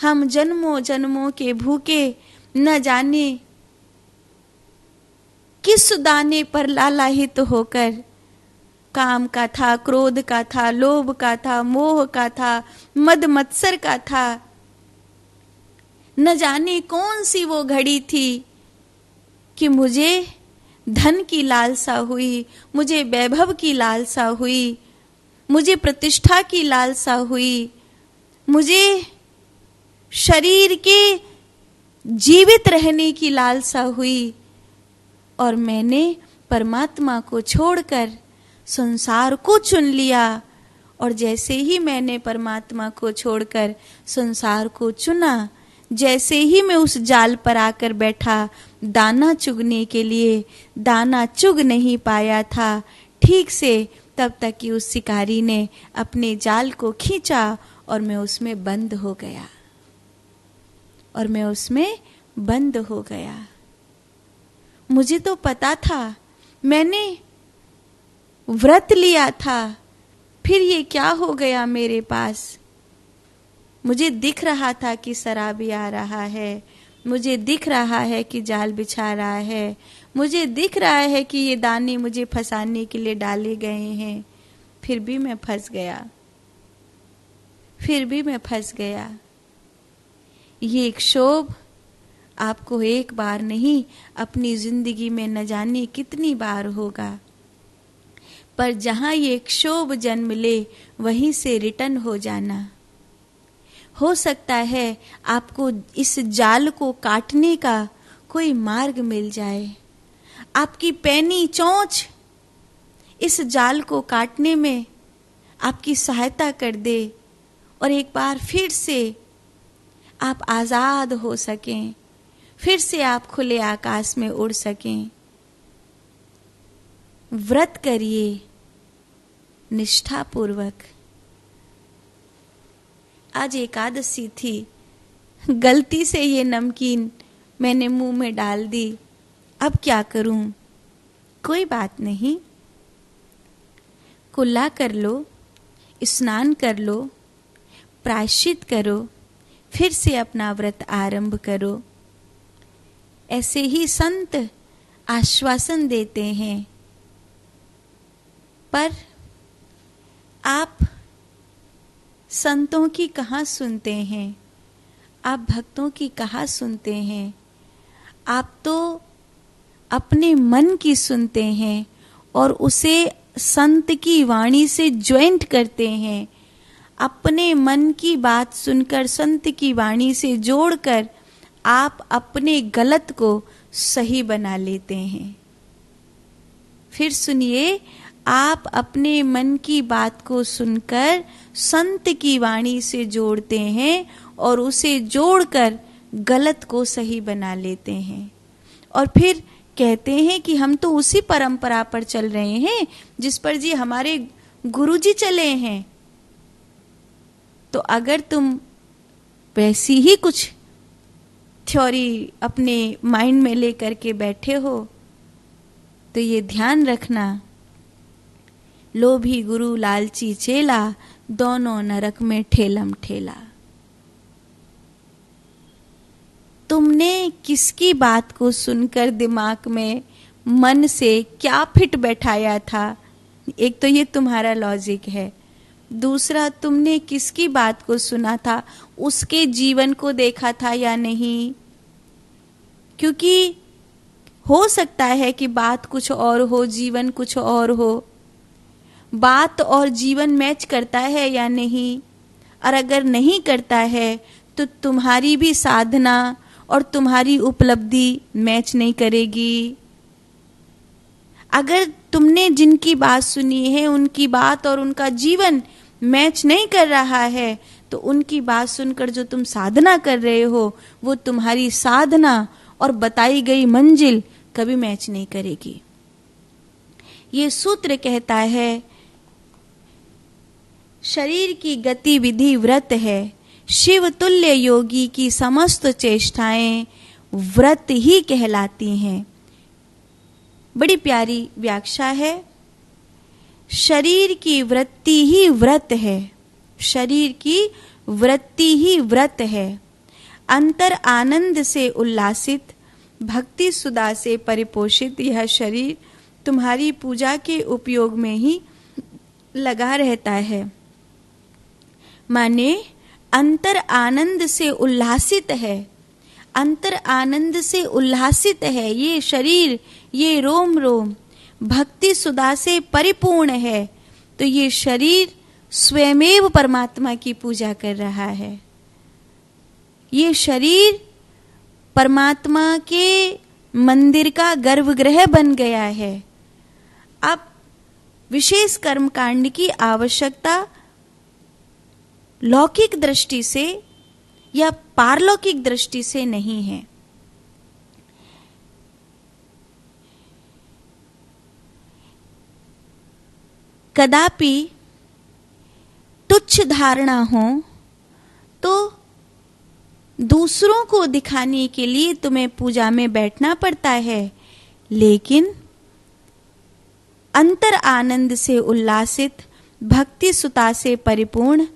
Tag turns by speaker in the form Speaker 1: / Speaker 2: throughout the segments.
Speaker 1: हम जन्मों जन्मों के भूखे, न जाने किस दाने पर लालायित होकर, काम का था, क्रोध का था, लोभ का था, मोह का था, मद मत्सर का था। न जाने कौन सी वो घड़ी थी कि मुझे धन की लालसा हुई, मुझे वैभव की लालसा हुई, मुझे प्रतिष्ठा की लालसा हुई, मुझे शरीर के जीवित रहने की लालसा हुई, और मैंने परमात्मा को छोड़कर संसार को चुन लिया। और जैसे ही मैंने परमात्मा को छोड़कर संसार को चुना, जैसे ही मैं उस जाल पर आकर बैठा दाना चुगने के लिए, दाना चुग नहीं पाया था ठीक से, तब तक कि उस शिकारी ने अपने जाल को खींचा और मैं उसमें बंद हो गया, और मैं उसमें बंद हो गया। मुझे तो पता था, मैंने व्रत लिया था, फिर ये क्या हो गया मेरे पास। मुझे दिख रहा था कि शराबी आ रहा है, मुझे दिख रहा है कि जाल बिछा रहा है, मुझे दिख रहा है कि ये दाने मुझे फंसाने के लिए डाले गए हैं, फिर भी मैं फंस गया, फिर भी मैं फंस गया। ये क्षोभ आपको एक बार नहीं, अपनी जिंदगी में न जाने कितनी बार होगा, पर जहां ये क्षोभ जन्म ले वहीं से रिटर्न हो जाना। हो सकता है आपको इस जाल को काटने का कोई मार्ग मिल जाए, आपकी पैनी चोंच इस जाल को काटने में आपकी सहायता कर दे, और एक बार फिर से आप आजाद हो सकें, फिर से आप खुले आकाश में उड़ सकें। व्रत करिए निष्ठापूर्वक। आज एकादशी थी, गलती से ये नमकीन मैंने मुंह में डाल दी, अब क्या करूं? कोई बात नहीं, कुल्ला कर लो, स्नान कर लो, प्रायश्चित करो, फिर से अपना व्रत आरंभ करो। ऐसे ही संत आश्वासन देते हैं, पर आप संतों की कहाँ सुनते हैं, आप भक्तों की कहाँ सुनते हैं। आप तो अपने मन की सुनते हैं और उसे संत की वाणी से ज्वाइंट करते हैं। अपने मन की बात सुनकर संत की वाणी से जोड़कर आप अपने गलत को सही बना लेते हैं। फिर सुनिए, आप अपने मन की बात को सुनकर संत की वाणी से जोड़ते हैं और उसे जोड़कर गलत को सही बना लेते हैं, और फिर कहते हैं कि हम तो उसी परंपरा पर चल रहे हैं जिस पर जी हमारे गुरुजी चले हैं। तो अगर तुम वैसी ही कुछ थ्योरी अपने माइंड में लेकर के बैठे हो, तो ये ध्यान रखना, लोभी गुरु लालची चेला, दोनों नरक में ठेलम ठेला। तुमने किसकी बात को सुनकर दिमाग में मन से क्या फिट बैठाया था? एक तो ये तुम्हारा लॉजिक है, दूसरा तुमने किसकी बात को सुना था, उसके जीवन को देखा था या नहीं? क्योंकि हो सकता है कि बात कुछ और हो, जीवन कुछ और हो। बात और जीवन मैच करता है या नहीं? और अगर नहीं करता है तो तुम्हारी भी साधना और तुम्हारी उपलब्धि मैच नहीं करेगी। अगर तुमने जिनकी बात सुनी है उनकी बात और उनका जीवन मैच नहीं कर रहा है, तो उनकी बात सुनकर जो तुम साधना कर रहे हो वो तुम्हारी साधना और बताई गई मंजिल कभी मैच नहीं करेगी। ये सूत्र कहता है, शरीर की गतिविधि व्रत है, शिव तुल्य योगी की समस्त चेष्टाएं व्रत ही कहलाती हैं। बड़ी प्यारी व्याख्या है। शरीर की वृत्ति ही व्रत है, शरीर की वृत्ति ही व्रत है। अंतर आनंद से उल्लासित, भक्ति सुधा से परिपोषित यह शरीर तुम्हारी पूजा के उपयोग में ही लगा रहता है। माने अंतर आनंद से उल्लासित है, अंतर आनंद से उल्लासित है ये शरीर, ये रोम रोम भक्ति सुधा से परिपूर्ण है। तो ये शरीर स्वयमेव परमात्मा की पूजा कर रहा है। ये शरीर परमात्मा के मंदिर का गर्भगृह बन गया है। अब विशेष कर्म कांड की आवश्यकता लौकिक दृष्टि से या पारलौकिक दृष्टि से नहीं है। कदापि तुच्छ धारणा हो तो दूसरों को दिखाने के लिए तुम्हें पूजा में बैठना पड़ता है, लेकिन अंतर आनंद से उल्लासित, भक्ति सुता से परिपूर्ण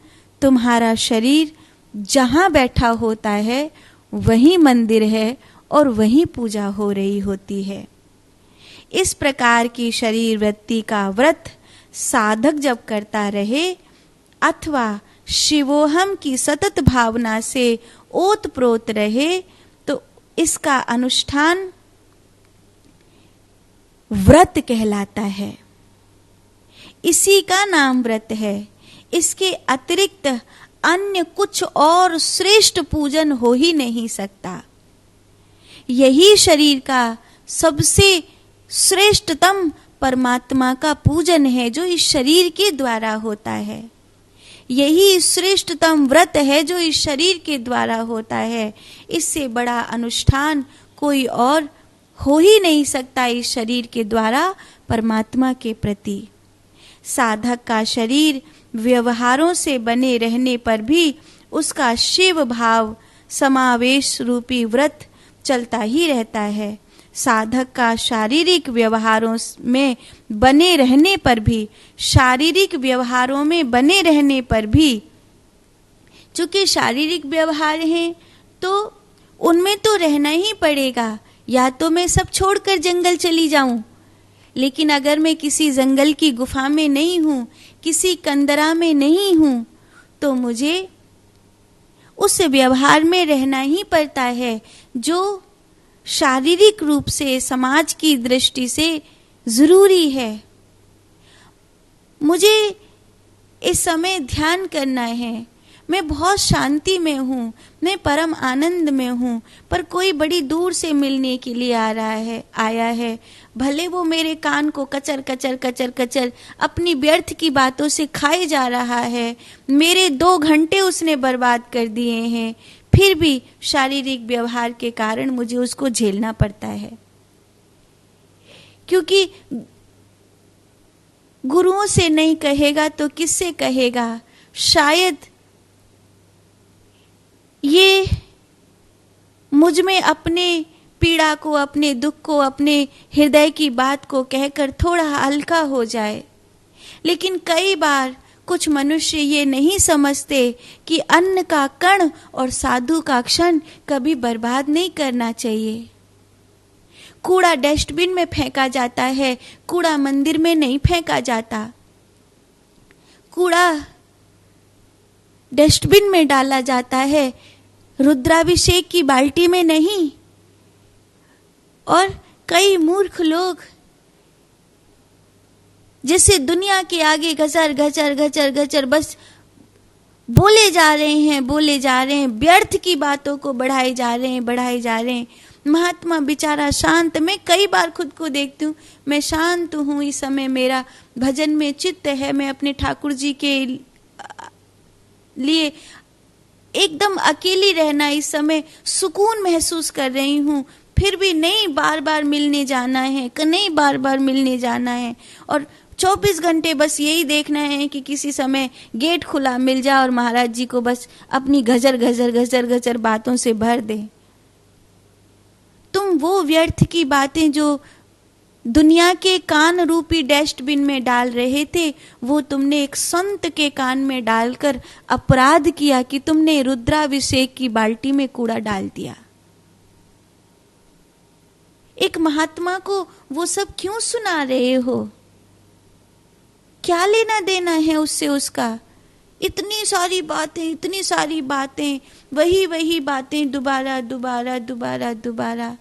Speaker 1: तुम्हारा शरीर जहां बैठा होता है वही मंदिर है और वही पूजा हो रही होती है। इस प्रकार की शरीर वृत्ति का व्रत साधक जब करता रहे अथवा शिवोहम की सतत भावना से ओतप्रोत रहे तो इसका अनुष्ठान व्रत कहलाता है। इसी का नाम व्रत है। इसके अतिरिक्त अन्य कुछ और श्रेष्ठ पूजन हो ही नहीं सकता। यही शरीर का सबसे श्रेष्ठतम परमात्मा का पूजन है जो इस शरीर के द्वारा होता है। यही श्रेष्ठतम व्रत है जो इस शरीर के द्वारा होता है। इससे बड़ा अनुष्ठान कोई और हो ही नहीं सकता इस शरीर के द्वारा परमात्मा के प्रति। साधक का शरीर व्यवहारों से बने रहने पर भी उसका शिव भाव समावेश रूपी व्रत चलता ही रहता है। साधक का शारीरिक व्यवहारों में बने रहने पर भी, शारीरिक व्यवहारों में बने रहने पर भी, चूंकि शारीरिक व्यवहार हैं तो उनमें तो रहना ही पड़ेगा। या तो मैं सब छोड़कर जंगल चली जाऊं, लेकिन अगर मैं किसी जंगल की गुफा में नहीं हूं, किसी कंदरा में नहीं हूं, तो मुझे उस व्यवहार में रहना ही पड़ता है जो शारीरिक रूप से समाज की दृष्टि से जरूरी है। मुझे इस समय ध्यान करना है, मैं बहुत शांति में हूँ, मैं परम आनंद में हूँ, पर कोई बड़ी दूर से मिलने के लिए आया है। भले वो मेरे कान को कचर कचर कचर कचर अपनी व्यर्थ की बातों से खाए जा रहा है, मेरे 2 घंटे उसने बर्बाद कर दिए हैं, फिर भी शारीरिक व्यवहार के कारण मुझे उसको झेलना पड़ता है। क्योंकि गुरुओं से नहीं कहेगा तो किससे कहेगा? शायद ये मुझ में अपने पीड़ा को, अपने दुख को, अपने हृदय की बात को कहकर थोड़ा हल्का हो जाए। लेकिन कई बार कुछ मनुष्य ये नहीं समझते कि अन्न का कण और साधु का क्षण कभी बर्बाद नहीं करना चाहिए। कूड़ा डस्टबिन में फेंका जाता है, कूड़ा मंदिर में नहीं फेंका जाता। कूड़ा डस्टबिन में डाला जाता है, रुद्राभिषेक की बाल्टी में नहीं। और कई मूर्ख लोग जैसे दुनिया के आगे घचर घचर घचर घचर बस बोले जा रहे हैं, व्यर्थ की बातों को बढ़ाए जा रहे हैं। महात्मा बेचारा शांत, मैं कई बार खुद को देखती हूँ, मैं शांत हूँ, इस समय मेरा भजन में चित्त है, मैं अपने ठाकुर जी के लिए एकदम अकेली रहना इस समय सुकून महसूस कर रही हूँ, फिर भी नहीं बार बार मिलने जाना है और 24 घंटे बस यही देखना है कि किसी समय गेट खुला मिल जाए और महाराज जी को बस अपनी घजर घजर घजर घजर बातों से भर दे। तुम वो व्यर्थ की बातें जो दुनिया के कान रूपी डस्टबिन में डाल रहे थे, वो तुमने एक संत के कान में डालकर अपराध किया कि तुमने रुद्राभिषेक की बाल्टी में कूड़ा डाल दिया। एक महात्मा को वो सब क्यों सुना रहे हो? क्या लेना देना है उससे उसका? इतनी सारी बातें, वही बातें दोबारा दोबारा दोबारा दोबारा।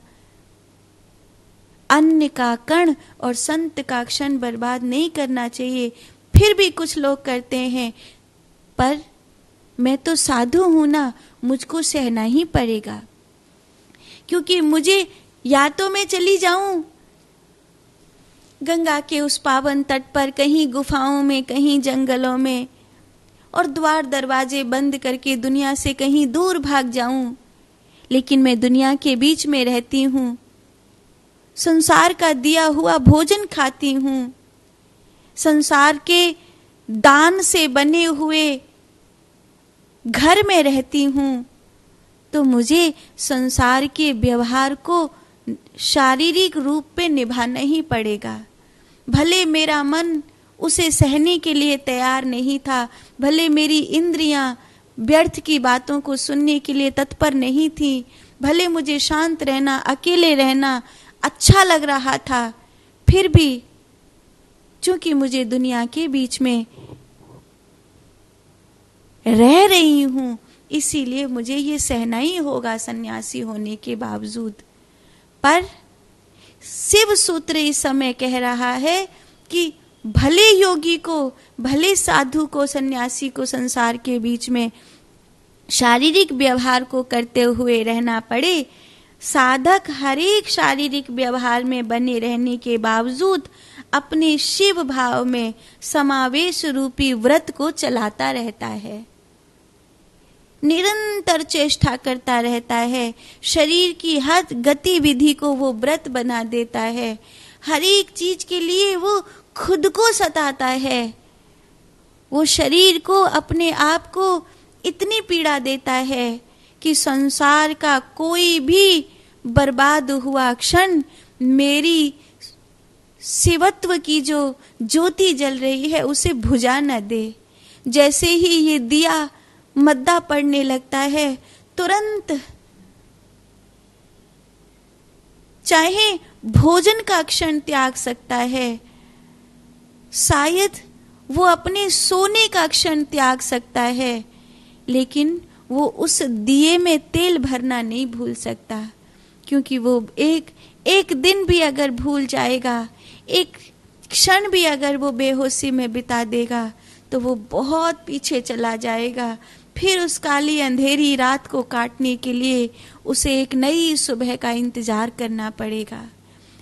Speaker 1: अन्य का कण और संत का क्षण बर्बाद नहीं करना चाहिए, फिर भी कुछ लोग करते हैं। पर मैं तो साधु हूं ना, मुझको सहना ही पड़ेगा, क्योंकि मुझे या तो मैं चली जाऊं गंगा के उस पावन तट पर, कहीं गुफाओं में, कहीं जंगलों में, और द्वार दरवाजे बंद करके दुनिया से कहीं दूर भाग जाऊं। लेकिन मैं दुनिया के बीच में रहती हूं, संसार का दिया हुआ भोजन खाती हूं, संसार के दान से बने हुए घर में रहती हूं, तो मुझे संसार के व्यवहार को शारीरिक रूप पे निभाना ही पड़ेगा। भले मेरा मन उसे सहने के लिए तैयार नहीं था, भले मेरी इंद्रियां व्यर्थ की बातों को सुनने के लिए तत्पर नहीं थी, भले मुझे शांत रहना, अकेले रहना अच्छा लग रहा था, फिर भी चूंकि मुझे दुनिया के बीच में रह रही हूं, इसीलिए मुझे ये सहना ही होगा सन्यासी होने के बावजूद। पर शिव सूत्र इस समय कह रहा है कि भले योगी को, भले साधु को, सन्यासी को संसार के बीच में शारीरिक व्यवहार को करते हुए रहना पड़े, साधक हर एक शारीरिक व्यवहार में बने रहने के बावजूद अपने शिव भाव में समावेश रूपी व्रत को चलाता रहता है, निरंतर चेष्टा करता रहता है, शरीर की हर गतिविधि को वो व्रत बना देता है, हर एक चीज के लिए वो खुद को सताता है, वो शरीर को, अपने आप को इतनी पीड़ा देता है कि संसार का कोई भी बर्बाद हुआ क्षण मेरी शिवत्व की जो ज्योति जल रही है उसे बुझा न दे। जैसे ही ये दिया मद्दा पड़ने लगता है, तुरंत चाहे भोजन का क्षण त्याग सकता है, शायद वो अपने सोने का क्षण त्याग सकता है, लेकिन वो उस दिए में तेल भरना नहीं भूल सकता, क्योंकि वो एक दिन भी अगर भूल जाएगा, एक क्षण भी अगर वो बेहोशी में बिता देगा, तो वो बहुत पीछे चला जाएगा। फिर उस काली अंधेरी रात को काटने के लिए उसे एक नई सुबह का इंतजार करना पड़ेगा,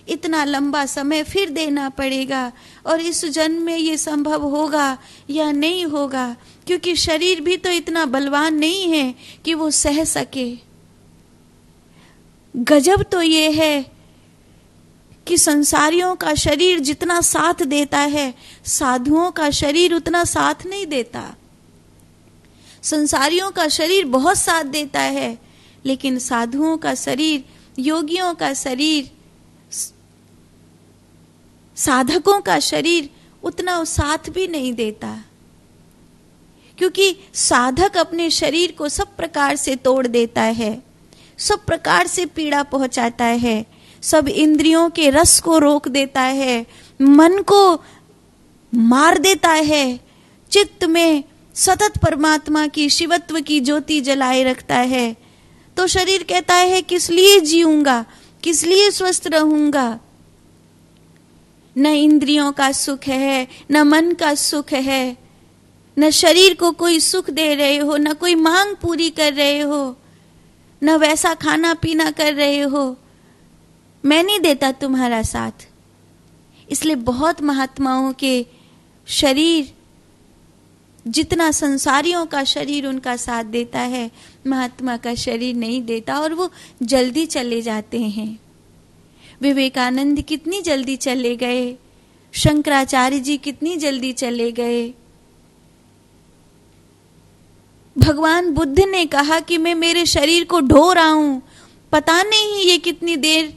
Speaker 1: इतना लंबा समय फिर देना पड़ेगा। और इस जन्म में ये संभव होगा या नहीं होगा, क्योंकि शरीर भी तो इतना बलवान नहीं है कि वो सह सके। गजब तो ये है कि संसारियों का शरीर जितना साथ देता है, साधुओं का शरीर उतना साथ नहीं देता। संसारियों का शरीर बहुत साथ देता है, लेकिन साधुओं का शरीर, योगियों का शरीर, साधकों का शरीर उतना साथ भी नहीं देता, क्योंकि साधक अपने शरीर को सब प्रकार से तोड़ देता है, सब प्रकार से पीड़ा पहुंचाता है, सब इंद्रियों के रस को रोक देता है, मन को मार देता है, चित्त में सतत परमात्मा की शिवत्व की ज्योति जलाए रखता है। तो शरीर कहता है किस लिए जीऊंगा, किस लिए स्वस्थ रहूंगा। न इंद्रियों का सुख है, न मन का सुख है, न शरीर को कोई सुख दे रहे हो, न कोई मांग पूरी कर रहे हो, न वैसा खाना पीना कर रहे हो। मैं नहीं देता तुम्हारा साथ। इसलिए बहुत महात्माओं के शरीर, जितना संसारियों का शरीर उनका साथ देता है, महात्मा का शरीर नहीं देता, और वो जल्दी चले जाते हैं। विवेकानंद कितनी जल्दी चले गए, शंकराचार्य जी कितनी जल्दी चले गए। भगवान बुद्ध ने कहा कि मैं मेरे शरीर को ढो रहा हूं, पता नहीं ये कितनी देर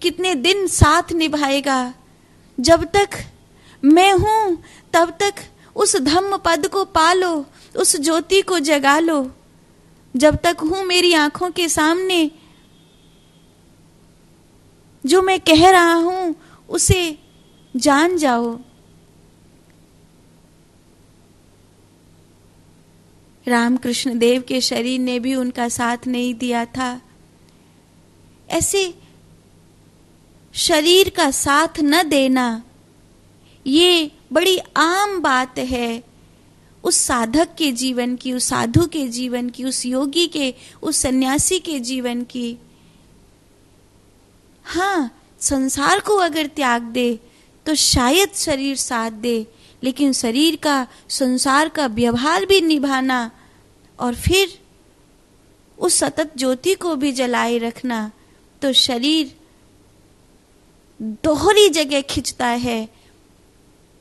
Speaker 1: कितने दिन साथ निभाएगा। जब तक मैं हूं तब तक उस धम्म पद को पालो, उस ज्योति को जगा लो। जब तक हूं मेरी आंखों के सामने, जो मैं कह रहा हूं उसे जान जाओ। रामकृष्ण देव के शरीर ने भी उनका साथ नहीं दिया था। ऐसे शरीर का साथ न देना ये बड़ी आम बात है उस साधक के जीवन की, उस साधु के जीवन की, उस योगी के, उस सन्यासी के जीवन की। हाँ, संसार को अगर त्याग दे तो शायद शरीर साथ दे, लेकिन शरीर का, संसार का व्यवहार भी निभाना और फिर उस सतत ज्योति को भी जलाए रखना, तो शरीर दोहरी जगह खिंचता है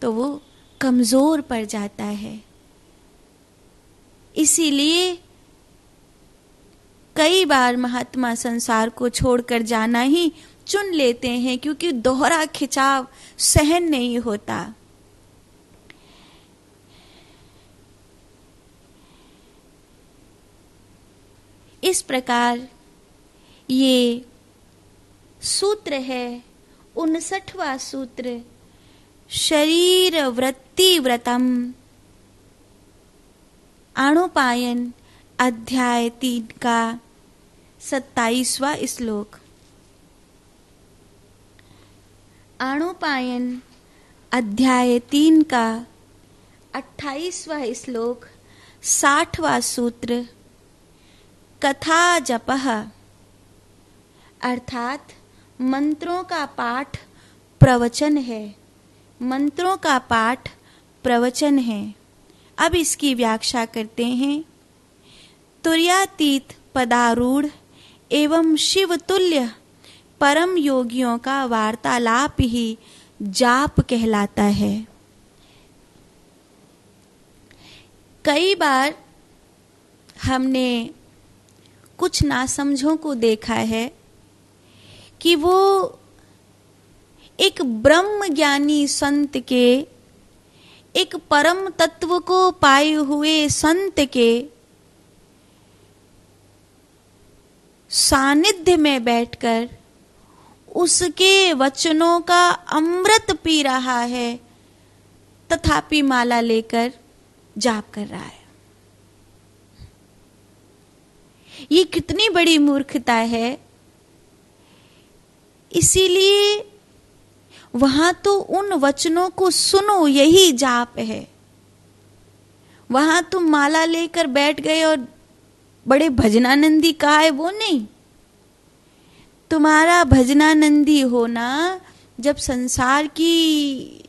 Speaker 1: तो वो कमजोर पड़ जाता है। इसीलिए कई बार महात्मा संसार को छोड़कर जाना ही चुन लेते हैं, क्योंकि दोहरा खिंचाव सहन नहीं होता। इस प्रकार ये सूत्र है 59वां सूत्र, शरीर वृत्ति व्रतम, आणोपायन अध्याय 3 का 27वां श्लोक। आणोपायन अध्याय 3 का 28वां श्लोक, 60वां सूत्र, कथा जपः, अर्थात मंत्रों का पाठ प्रवचन है। मंत्रों का पाठ प्रवचन है। अब इसकी व्याख्या करते हैं। तुर्यातीत पदारूढ़ एवं शिव तुल्य परम योगियों का वार्तालाप ही जाप कहलाता है। कई बार हमने कुछ नासमझों को देखा है कि वो एक ब्रह्म ज्ञानी संत के, एक परम तत्व को पाए हुए संत के सानिध्य में बैठकर उसके वचनों का अमृत पी रहा है, तथापि माला लेकर जाप कर रहा है। ये कितनी बड़ी मूर्खता है। इसीलिए वहां तो उन वचनों को सुनो, यही जाप है। वहां तुम माला लेकर बैठ गए और बड़े भजनानंदी कहा है, वो नहीं। तुम्हारा भजनानंदी होना जब संसार की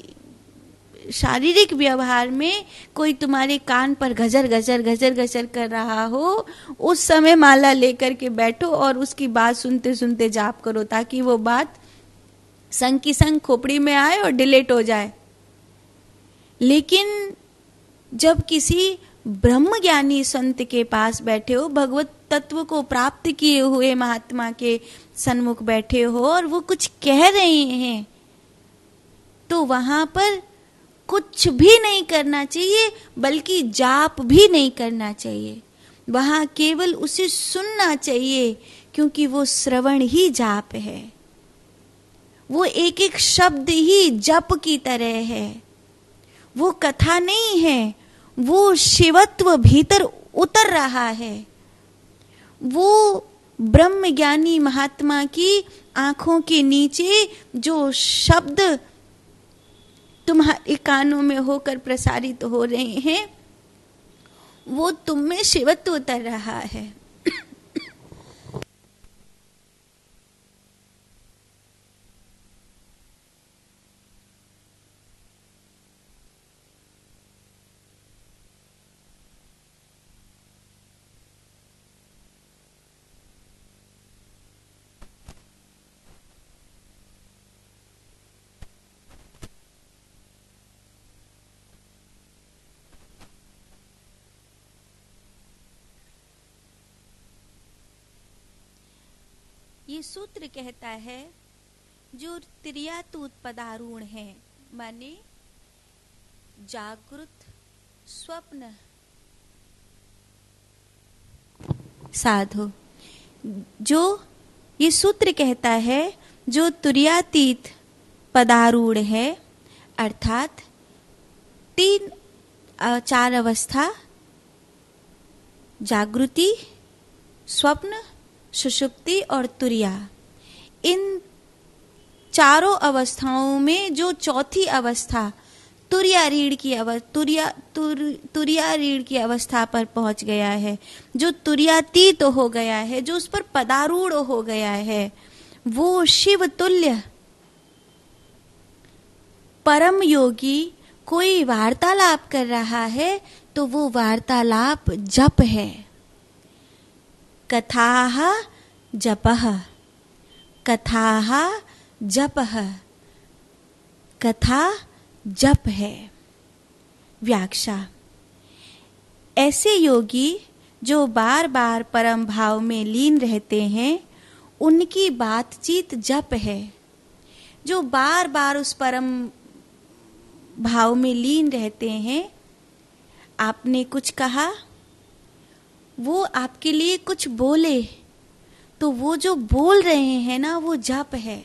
Speaker 1: शारीरिक व्यवहार में कोई तुम्हारे कान पर गजर गजर गजर गजर कर रहा हो, उस समय माला लेकर के बैठो और उसकी बात सुनते सुनते जाप करो, ताकि वो बात संग की संग खोपड़ी में आए और डिलीट हो जाए। लेकिन जब किसी ब्रह्म ज्ञानी संत के पास बैठे हो, भगवत तत्व को प्राप्त किए हुए महात्मा के सन्मुख बैठे हो और वो कुछ कह रहे हैं, तो वहां पर कुछ भी नहीं करना चाहिए, बल्कि जाप भी नहीं करना चाहिए। वहां केवल उसे सुनना चाहिए, क्योंकि वो श्रवण ही जाप है। वो एक एक शब्द ही जप की तरह है। वो कथा नहीं है, वो शिवत्व भीतर उतर रहा है। वो ब्रह्म ज्ञानी महात्मा की आंखों के नीचे जो शब्द तुम्हारे कानों में होकर प्रसारित हो रहे हैं, वो तुम में शिवत्व उतर रहा है। ये सूत्र कहता है जो त्रियातूत पदारूढ़ है, माने जागृत, स्वप्न, साधु। जो ये सूत्र कहता है, जो तुर्यातीत पदारूढ़ है, अर्थात चार अवस्था, जागृति, स्वप्न, सुषुप्ति और तुर्या, इन चारों अवस्थाओं में जो चौथी अवस्था तुर्या रीढ़ की अवस्था पर पहुंच गया है, जो तुर्यातीत हो गया है, जो उस पर पदारूढ़ हो गया है, वो शिव तुल्य परम योगी कोई वार्तालाप कर रहा है तो वो वार्तालाप जप है। कथाः जपः, कथाः जपः, कथा जप है। व्याख्या: ऐसे योगी जो बार बार परम भाव में लीन रहते हैं, उनकी बातचीत जप है। जो बार बार उस परम भाव में लीन रहते हैं, आपने कुछ कहा, वो आपके लिए कुछ बोले, तो वो जो बोल रहे हैं ना, वो जप है,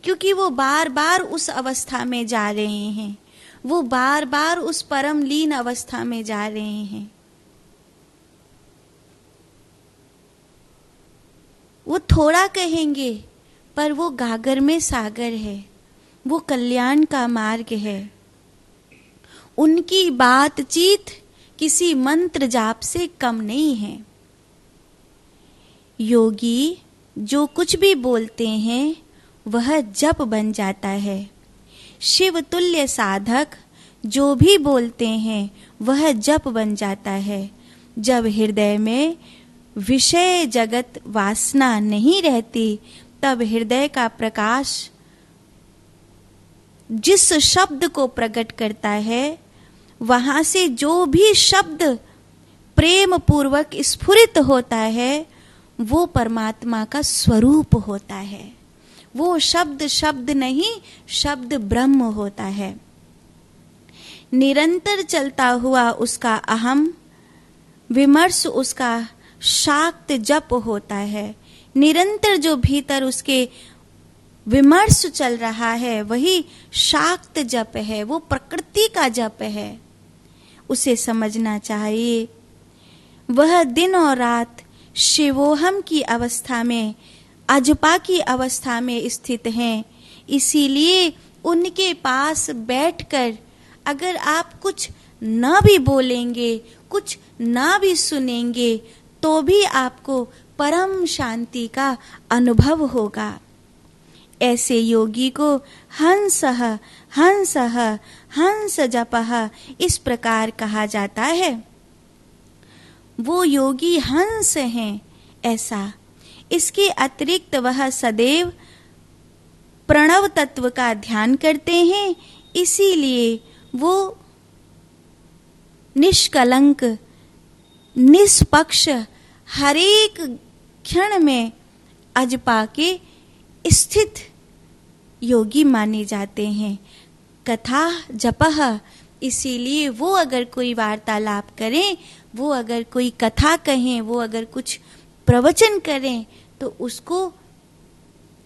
Speaker 1: क्योंकि वो बार बार उस अवस्था में जा रहे हैं, वो बार बार उस परम लीन अवस्था में जा रहे हैं। वो थोड़ा कहेंगे, पर वो गागर में सागर है, वो कल्याण का मार्ग है। उनकी बातचीत किसी मंत्र जाप से कम नहीं है। योगी जो कुछ भी बोलते हैं, वह जप बन जाता है। शिव तुल्य साधक जो भी बोलते हैं, वह जप बन जाता है। जब हृदय में विषय जगत वासना नहीं रहती, तब हृदय का प्रकाश जिस शब्द को प्रकट करता है, वहां से जो भी शब्द प्रेम पूर्वक स्फुरित होता है, वो परमात्मा का स्वरूप होता है। वो शब्द शब्द नहीं, शब्द ब्रह्म होता है। निरंतर चलता हुआ उसका अहम विमर्श, उसका शाक्त जप होता है। निरंतर जो भीतर उसके विमर्श चल रहा है, वही शाक्त जप है, वो प्रकृति का जप है। उसे समझना चाहिए। वह दिन और रात शिवोहम की अवस्था में, अजपा की अवस्था में स्थित हैं। इसीलिए उनके पास बैठकर अगर आप कुछ ना भी बोलेंगे, कुछ ना भी सुनेंगे, तो भी आपको परम शांति का अनुभव होगा। ऐसे योगी को हंसः हंसः हंस जपः इस प्रकार कहा जाता है। वो योगी हंस हैं, ऐसा। इसके अतिरिक्त वह सदैव प्रणव तत्व का ध्यान करते हैं, इसीलिए वो निष्कलंक, निष्पक्ष, हरेक क्षण में अजपा के स्थित योगी माने जाते हैं। कथा जपः, इसीलिए वो अगर कोई वार्तालाप करें, वो अगर कोई कथा कहें, वो अगर कुछ प्रवचन करें, तो उसको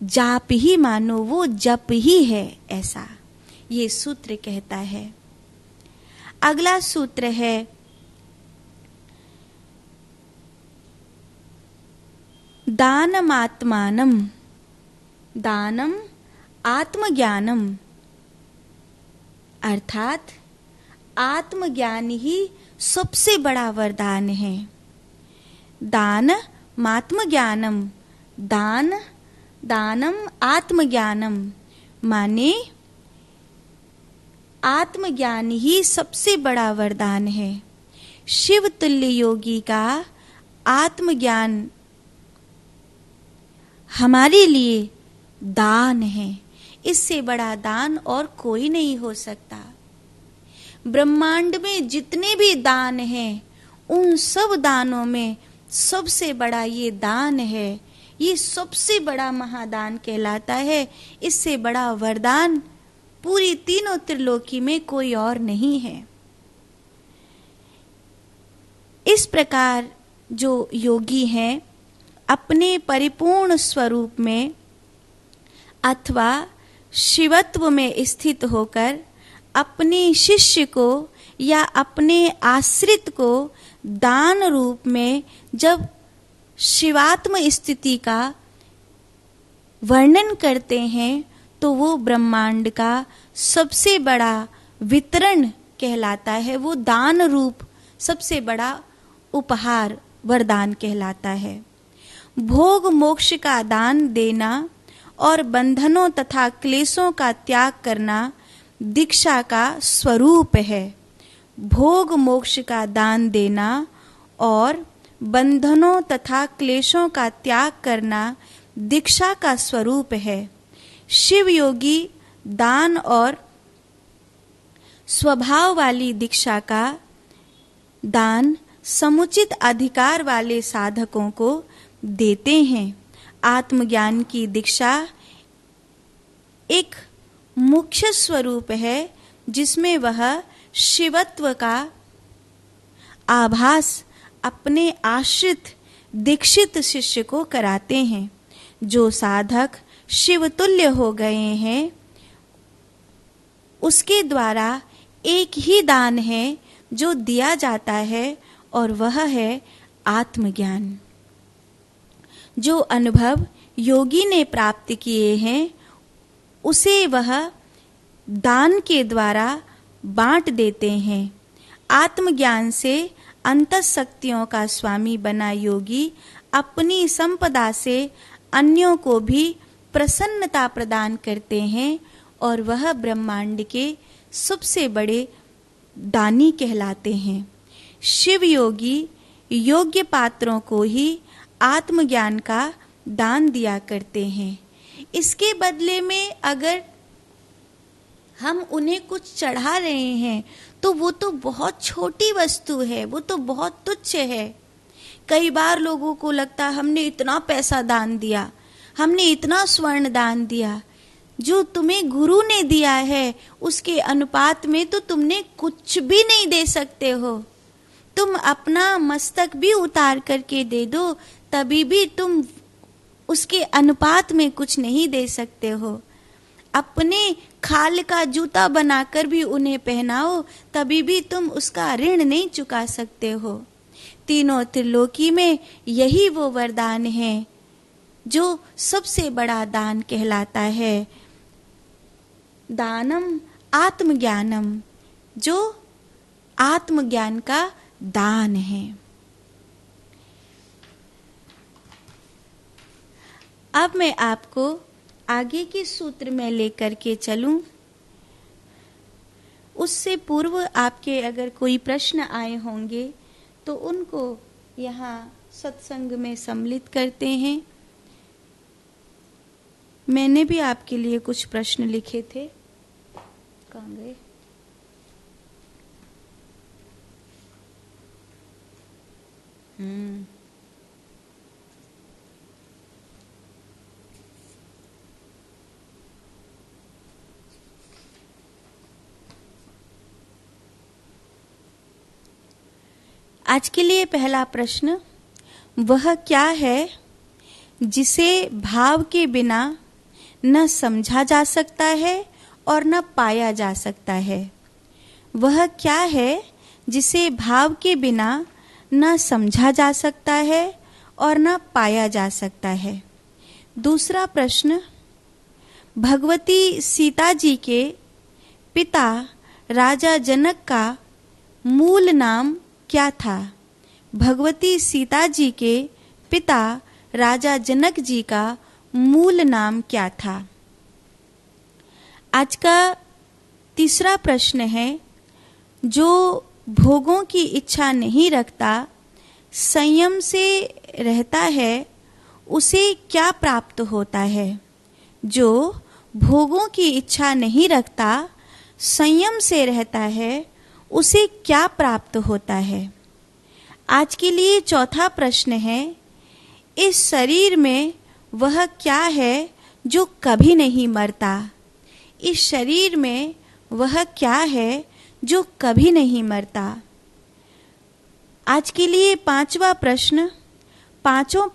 Speaker 1: जाप ही मानो, वो जप ही है, ऐसा ये सूत्र कहता है। अगला सूत्र है दानमात्मानम। दानम आत्मज्ञानम, अर्थात आत्मज्ञान ही सबसे बड़ा वरदान है। दान आत्मज्ञानम, दान दानम आत्मज्ञानम, माने आत्मज्ञान ही सबसे बड़ा वरदान है। शिव तुल्य योगी का आत्मज्ञान हमारे लिए दान है। इससे बड़ा दान और कोई नहीं हो सकता। ब्रह्मांड में जितने भी दान हैं, उन सब दानों में सबसे बड़ा ये दान है ये सबसे बड़ा महादान कहलाता है। इससे बड़ा वरदान पूरी तीनों त्रिलोकी में कोई और नहीं है। इस प्रकार जो योगी हैं अपने परिपूर्ण स्वरूप में अथवा शिवत्व में स्थित होकर अपने शिष्य को या अपने आश्रित को दान रूप में जब शिवात्म स्थिति का वर्णन करते हैं तो वो ब्रह्मांड का सबसे बड़ा वितरण कहलाता है। वो दान रूप सबसे बड़ा उपहार वरदान कहलाता है। भोग मोक्ष का दान देना और बंधनों तथा क्लेशों का त्याग करना दीक्षा का स्वरूप है। भोग मोक्ष का दान देना और बंधनों तथा क्लेशों का त्याग करना दीक्षा का स्वरूप है। शिव योगी दान और स्वभाव वाली दीक्षा का दान समुचित अधिकार वाले साधकों को देते हैं। आत्मज्ञान की दीक्षा एक मुख्य स्वरूप है जिसमें वह शिवत्व का आभास अपने आश्रित दीक्षित शिष्य को कराते हैं। जो साधक शिवतुल्य हो गए हैं उसके द्वारा एक ही दान है जो दिया जाता है और वह है आत्मज्ञान। जो अनुभव योगी ने प्राप्त किए हैं उसे वह दान के द्वारा बांट देते हैं। आत्मज्ञान से अंतःशक्तियों का स्वामी बना योगी अपनी संपदा से अन्यों को भी प्रसन्नता प्रदान करते हैं और वह ब्रह्मांड के सबसे बड़े दानी कहलाते हैं। शिव योगी योग्य पात्रों को ही आत्मज्ञान का दान दिया करते हैं। इसके बदले में अगर हम उन्हें कुछ चढ़ा रहे हैं तो वो तो बहुत छोटी वस्तु है, वो तो बहुत तुच्छ है। कई बार लोगों को लगता हमने इतना पैसा दान दिया, हमने इतना स्वर्ण दान दिया। जो तुम्हें गुरु ने दिया है उसके अनुपात में तो तुमने कुछ भी नहीं दे सकते हो। तुम अपना मस्तक भी उतार करके दे दो तभी भी तुम उसके अनुपात में कुछ नहीं दे सकते हो। अपने खाल का जूता बनाकर भी उन्हें पहनाओ तभी भी तुम उसका ऋण नहीं चुका सकते हो। तीनों त्रिलोकी में यही वो वरदान है जो सबसे बड़ा दान कहलाता है। दानम आत्मज्ञानम, जो आत्मज्ञान का दान है। अब मैं आपको आगे के सूत्र में लेकर के चलूं। उससे पूर्व आपके अगर कोई प्रश्न आए होंगे तो उनको यहाँ सत्संग में सम्मिलित करते हैं। मैंने भी आपके लिए कुछ प्रश्न लिखे थे, कहाँ गए? आज के लिए पहला प्रश्न, वह क्या है जिसे भाव के बिना न समझा जा सकता है और न पाया जा सकता है? वह क्या है जिसे भाव के बिना न समझा जा सकता है और न पाया जा सकता है? दूसरा प्रश्न, भगवती सीता जी के पिता राजा जनक का मूल नाम क्या था? भगवती सीता जी के पिता राजा जनक जी का मूल नाम क्या था? आज का तीसरा प्रश्न है, जो भोगों की इच्छा नहीं रखता, संयम से रहता है, उसे क्या प्राप्त होता है? जो भोगों की इच्छा नहीं रखता, संयम से रहता है, उसे क्या प्राप्त होता है? आज के लिए चौथा प्रश्न है, इस शरीर में वह क्या है जो कभी नहीं मरता? इस शरीर में वह क्या है जो कभी नहीं मरता? आज के लिए 5वां प्रश्न। पांचों